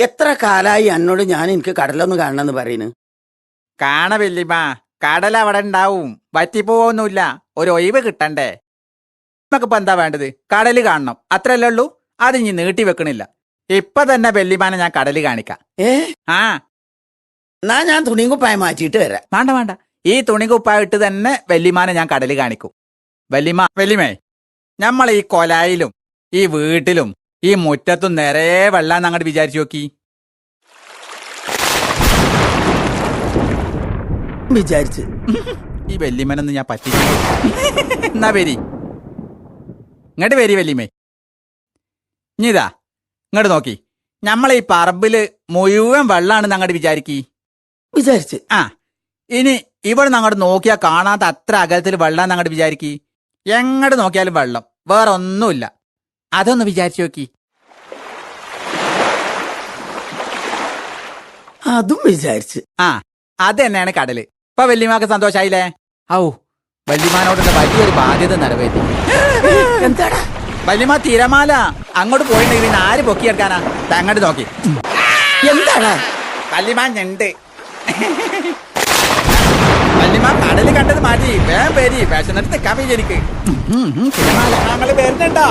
എത്ര കാലായി എന്നോട് ഞാൻ എനിക്ക് കടലൊന്ന് കാണണമെന്ന് പറയുന്നു. കാണ വല്യമ്മ, കടൽ അവിടെ ഉണ്ടാവും, വറ്റിപ്പോവൊന്നുമില്ല. ഒരു ഒഴിവ് കിട്ടണ്ടേ? നമുക്കിപ്പോ എന്താ വേണ്ടത്? കടല് കാണണം, അത്രല്ലേ ഉള്ളൂ. അത് ഇനി നീട്ടി വെക്കണില്ല. ഇപ്പൊ തന്നെ വല്യമാനെ ഞാൻ കടല് കാണിക്കാം. ആ എന്നാ ഞാൻ തുണിയും കുപ്പായം മാറ്റിയിട്ട് വരാം. വേണ്ട വേണ്ട, ഈ തുണി കുപ്പായിട്ട് തന്നെ വല്യമാനെ ഞാൻ കടല് കാണിക്കും. വല്യമ്മേ, നമ്മൾ ഈ കൊലായിലും ഈ വീട്ടിലും ഈ മുറ്റത്തും നിറയെ വെള്ളാന്ന് അങ്ങോട്ട് വിചാരിച്ചു നോക്കി. വിചാരിച്ച് ഈ വല്യമ്മനൊന്നും ഞാൻ പറ്റിച്ചു. എന്നാ വരി, ഇങ്ങോട്ട് വരി വല്യമ്മേ. ഇനിതാ ഇങ്ങോട്ട് നോക്കി, നമ്മളെ ഈ പറമ്പില് മുഴുവൻ വെള്ളാണെന്ന് അങ്ങോട്ട് വിചാരിച്ച് ആ ഇനി ഇവിടെ നിന്ന് അങ്ങോട്ട് നോക്കിയാൽ കാണാത്ത അത്ര അകലത്തിൽ വെള്ളാന്ന് അങ്ങോട്ട് വിചാരിക്കി. എങ്ങോട്ട് നോക്കിയാലും വെള്ളം, വേറെ ഒന്നുമില്ല. അതൊന്ന് വിചാരിച്ചു നോക്കി. അതും വിചാരിച്ച് ആ അത് തന്നെയാണ് കടല്. ഇപ്പൊ വല്യമാക്ക് സന്തോഷായില്ലേ? ഔ, വല്യമാനോടുള്ള വലിയൊരു ബാധ്യത നിറവേറ്റി. എന്താടാ വല്യമ്മ, തിരമാല അങ്ങോട്ട് പോയിട്ടുണ്ടെങ്കിൽ പിന്നെ ആര് പൊക്കിയെടുക്കാനാ? അങ്ങോട്ട് നോക്കി. എന്താടാ വല്യമ്മ ഞണ്ട്. വല്യമ്മ, കടല് കണ്ടത് മാറ്റി വേഗം പേരി വിശന്നിട്ട് നിൽക്കാൻ വിചാരിക്ക്. തിരമാല ഞങ്ങള് വരുന്നുണ്ടോ?